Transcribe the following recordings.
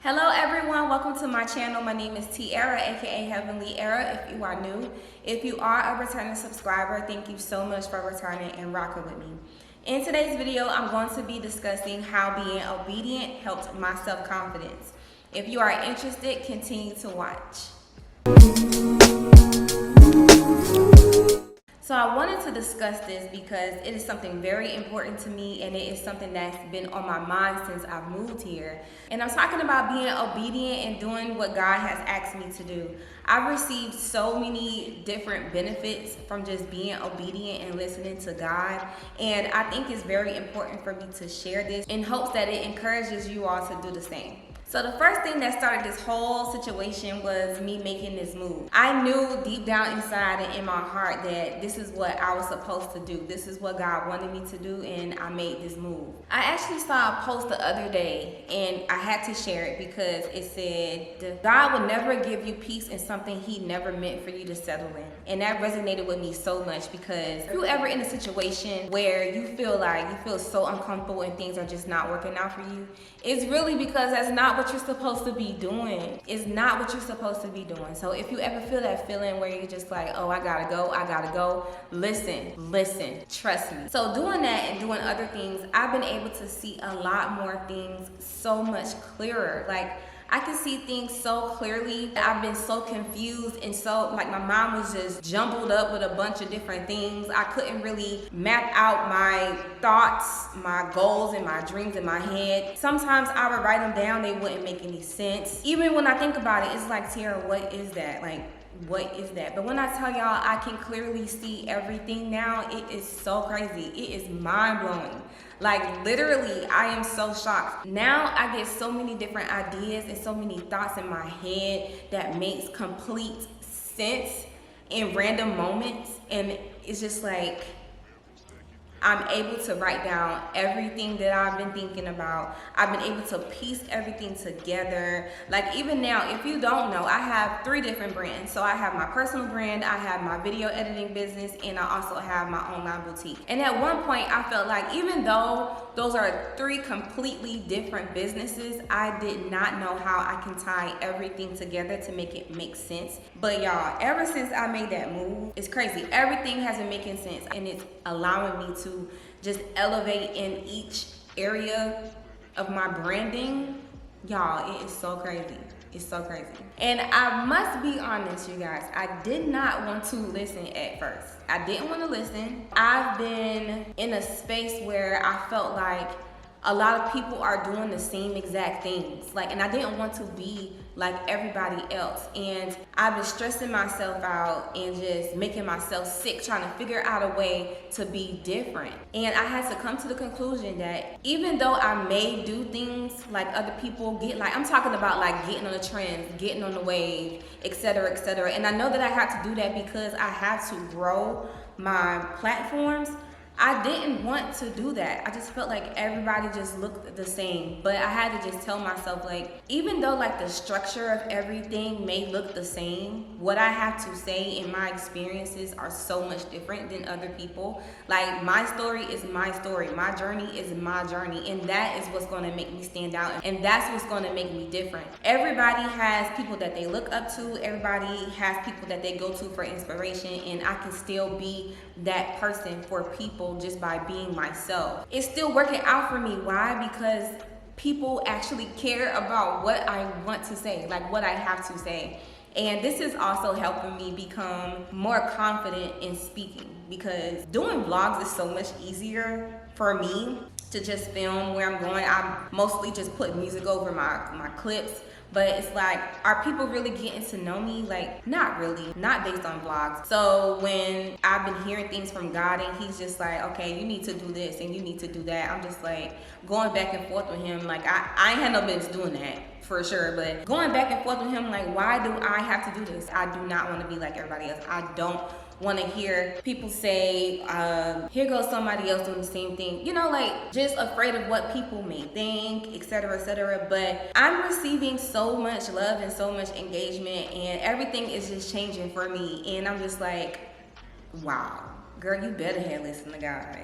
Hello everyone, welcome to my channel. My name is Heavenlyerra, aka Heavenlyerra if you are new. If you are a returning subscriber, thank you so much for returning and rocking with me. In today's video, I'm going to be discussing how being obedient helped my self-confidence. If you are interested, continue to watch. So I wanted to discuss this because it is something very important to me, and it is something that's been on my mind since I've moved here. And I'm talking about being obedient and doing what God has asked me to do. I've received so many different benefits from just being obedient and listening to God. And I think it's very important for me to share this in hopes that it encourages you all to do the same. So the first thing that started this whole situation was me making this move. I knew deep down inside and in my heart that this is what I was supposed to do. This is what God wanted me to do, and I made this move. I actually saw a post the other day, and I had to share it because it said, God will never give you peace in something he never meant for you to settle in. And that resonated with me so much, because if you ever in a situation where you feel so uncomfortable and things are just not working out for you, it's really because that's not what you're supposed to be doing. It's not what you're supposed to be doing. So if you ever feel that feeling where you're just like, oh, I gotta go, listen, trust me. So doing that and doing other things, I've been able to see a lot more things so much clearer. Like, I can see things so clearly. I've been so confused, and so like my mind was just jumbled up with a bunch of different things. I couldn't really map out my thoughts, my goals, and my dreams in my head. Sometimes I would write them down, they wouldn't make any sense. Even when I think about it, it's like, Tara, what is that? Like, what is that? But when I tell y'all I can clearly see everything now, it is so crazy. It is mind-blowing. Like, literally, I am so shocked. Now I get so many different ideas and so many thoughts in my head that makes complete sense in random moments. And it's just like, I'm able to write down everything that I've been thinking about. I've been able to piece everything together. Like, even now, if you don't know, I have 3 different brands. So I have my personal brand, I have my video editing business, and I also have my online boutique. And at one point, I felt like even though those are 3 completely different businesses, I did not know how I can tie everything together to make it make sense. But y'all, ever since I made that move, it's crazy. Everything has been making sense, and it's allowing me to just elevate in each area of my branding. Y'all, it is so crazy. It's so crazy. And I must be honest, you guys, I did not want to listen at first. I didn't want to listen. I've been in a space where I felt like a lot of people are doing the same exact things. Like, and I didn't want to be like everybody else. And I've been stressing myself out and just making myself sick, trying to figure out a way to be different. And I had to come to the conclusion that even though I may do things like other people get, like, I'm talking about like getting on the trends, getting on the wave, etc., etc. And I know that I have to do that because I have to grow my platforms. I didn't want to do that. I just felt like everybody just looked the same. But I had to just tell myself, like, even though like the structure of everything may look the same, what I have to say in my experiences are so much different than other people. Like, my story is my story. My journey is my journey. And that is what's going to make me stand out. And that's what's going to make me different. Everybody has people that they look up to. Everybody has people that they go to for inspiration. And I can still be that person for people just by being myself. It's still working out for me. Why? Because people actually care about what I want to say, like what I have to say. And this is also helping me become more confident in speaking, because doing vlogs is so much easier for me to just film where I'm going. I mostly just put music over my clips. But it's like, are people really getting to know me? Like, not really, not based on vlogs. So when I've been hearing things from God and he's just like, okay, you need to do this and you need to do that, I'm just like going back and forth with him. Like, I ain't had no business doing that for sure, but going back and forth with him, like, why do I have to do this? I do not want to be like everybody else. I don't want to hear people say, here goes somebody else doing the same thing. You know, like, just afraid of what people may think, etc., etc. But I'm receiving so much love and so much engagement, and everything is just changing for me. And I'm just like, wow, girl, you better have listened to God.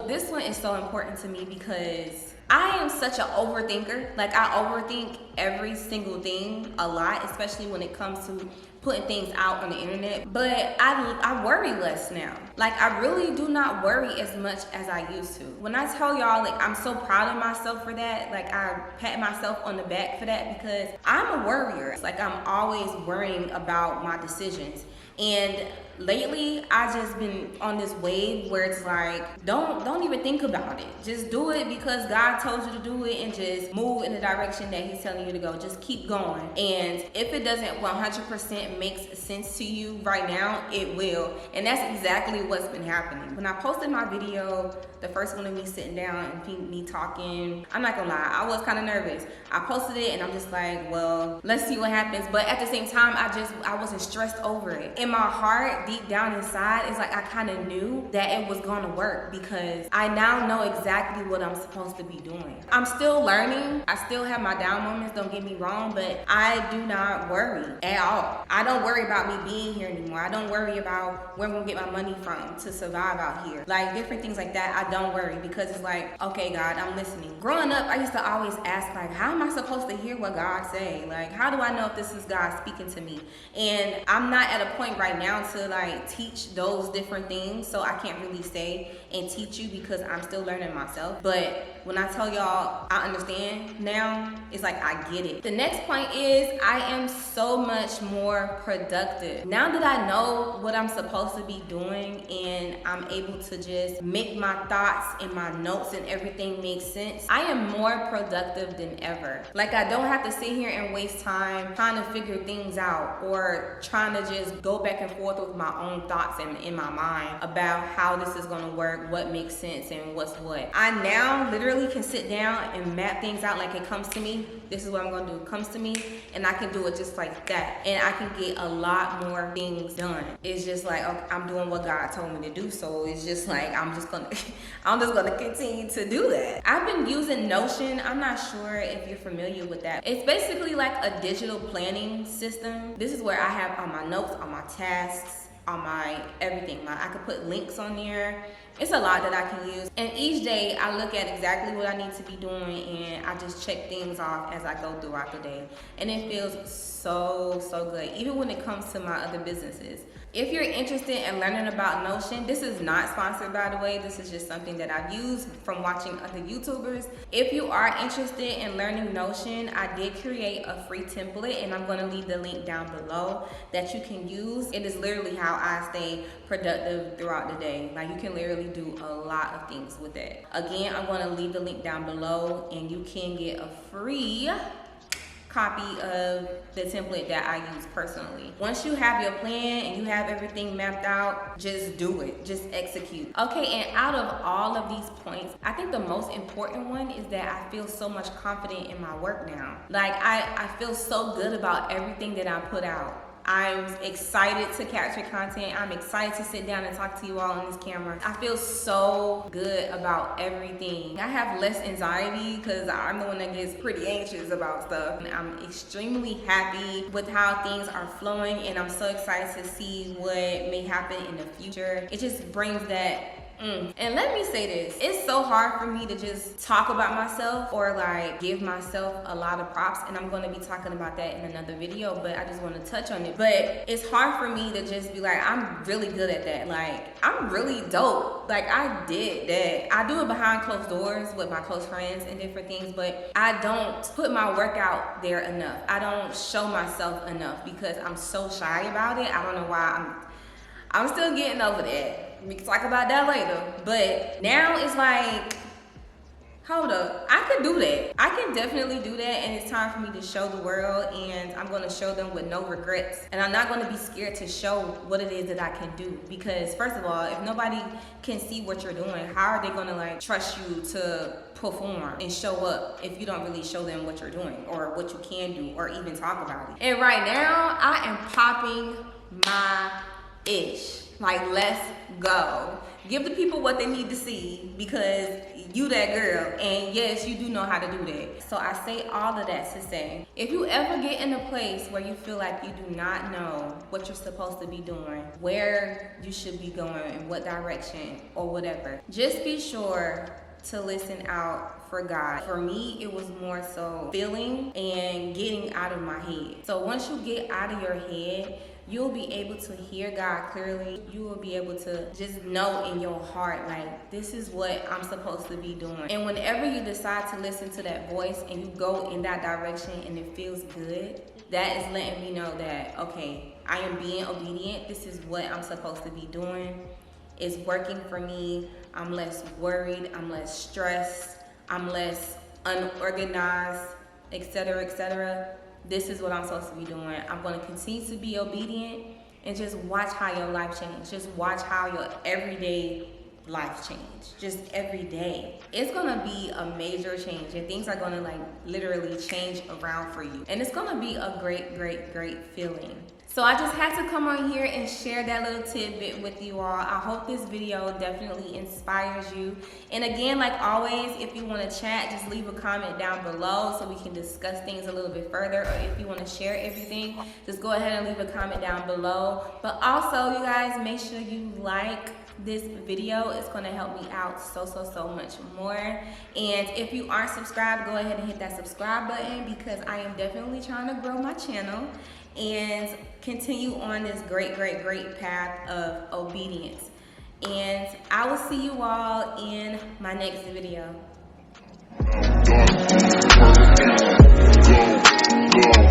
This one is so important to me because I am such an overthinker. Like, I overthink every single thing a lot, especially when it comes to putting things out on the internet. But I worry less now. Like, I really do not worry as much as I used to. When I tell y'all, like, I'm so proud of myself for that, like, I pat myself on the back for that, because I'm a worrier. It's like, I'm always worrying about my decisions. And lately, I just been on this wave where it's like, don't even think about it. Just do it because God told you to do it, and just move in the direction that He's telling you to go. Just keep going. And if it doesn't 100% makes sense to you right now, it will. And that's exactly what's been happening. When I posted my video, the first one of me sitting down and me talking, I'm not gonna lie, I was kind of nervous. I posted it and I'm just like, well, let's see what happens. But at the same time, I wasn't stressed over it. In my heart, deep down inside, it's like I kind of knew that it was gonna work, because I now know exactly what I'm supposed to be doing. I'm still learning. I still have my down moments, don't get me wrong, but I do not worry at all. I don't worry about me being here anymore. I don't worry about where I'm gonna get my money from to survive out here. Like, different things like that, I don't worry, because it's like, okay, God, I'm listening. Growing up, I used to always ask, like, how am I supposed to hear what God say? Like, how do I know if this is God speaking to me? And I'm not at a point right now to like teach those different things, so I can't really say and teach you, because I'm still learning myself. But when I tell y'all I understand now, it's like I get it. The next point is I am so much more productive. Now that I know what I'm supposed to be doing, and I'm able to just make my thoughts and my notes and everything make sense, I am more productive than ever. Like, I don't have to sit here and waste time trying to figure things out, or trying to just go back and forth with my own thoughts in my mind about how this is gonna work, what makes sense, and what's what. I now literally can sit down and map things out like it comes to me. This is what I'm gonna do. It comes to me, and I can do it just like that. And I can get a lot more things done. It's just like, okay, I'm doing what God told me to do, so it's just like I'm just gonna continue to do that. I've been using Notion. I'm not sure if you're familiar with that. It's basically like a digital planning system. This is where I have all my notes, all my tasks, all my everything. I could put links on there. It's a lot that I can use. And each day I look at exactly what I need to be doing, and I just check things off as I go throughout the day. And it feels so good, even when it comes to my other businesses. If you're interested in learning about Notion, this is not sponsored, by the way. This is just something that I've used from watching other YouTubers. If you are interested in learning Notion, I did create a free template, and I'm gonna leave the link down below that you can use. It is literally how I stay productive throughout the day. Like, you can literally do a lot of things with it. Again, I'm gonna leave the link down below, and you can get a free copy of the template that I use personally. Once you have your plan and you have everything mapped out, just do it, just execute. Okay, and out of all of these points, I think the most important one is that I feel so much confident in my work now. Like, I feel so good about everything that I put out. I'm excited to capture content. I'm excited to sit down and talk to you all on this camera. I feel so good about everything. I have less anxiety because I'm the one that gets pretty anxious about stuff. And I'm extremely happy with how things are flowing, and I'm so excited to see what may happen in the future. It just brings that And let me say this, it's so hard for me to just talk about myself or like give myself a lot of props, and I'm going to be talking about that in another video, but I just want to touch on it. But it's hard for me to just be like, I'm really good at that. Like, I'm really dope. Like, I did that. I do it behind closed doors with my close friends and different things, but I don't put my work out there enough. I don't show myself enough because I'm so shy about it. I don't know why. I'm still getting over that. We can talk about that later. But now it's like, hold up, I could do that. I can definitely do that, and it's time for me to show the world, and I'm gonna show them with no regrets. And I'm not gonna be scared to show what it is that I can do, because first of all, if nobody can see what you're doing, how are they gonna like trust you to perform and show up if you don't really show them what you're doing or what you can do or even talk about it? And right now, I am popping my ish. Like, let's go. Give the people what they need to see, because you that girl, and yes, you do know how to do that. So I say all of that to say, if you ever get in a place where you feel like you do not know what you're supposed to be doing, where you should be going, in what direction or whatever, just be sure to listen out for God. For me, it was more so feeling and getting out of my head. So once you get out of your head, you'll be able to hear God clearly. You will be able to just know in your heart, like, this is what I'm supposed to be doing. And whenever you decide to listen to that voice and you go in that direction and it feels good, that is letting me know that, okay, I am being obedient. This is what I'm supposed to be doing. It's working for me. I'm less worried. I'm less stressed. I'm less unorganized, etc., etc. This is what I'm supposed to be doing. I'm going to continue to be obedient and just watch how your life change. Just watch how your everyday life change. Just every day. It's going to be a major change, and things are going to like literally change around for you. And it's going to be a great, great, great feeling. So I just had to come on here and share that little tidbit with you all. I hope this video definitely inspires you. And again, like always, if you want to chat, just leave a comment down below so we can discuss things a little bit further. Or if you want to share everything, just go ahead and leave a comment down below. But also, you guys, make sure you like this video. It's going to help me out so much more. And if you aren't subscribed, go ahead and hit that subscribe button, because I am definitely trying to grow my channel and continue on this great path of obedience. And I will see you all in my next video. Go.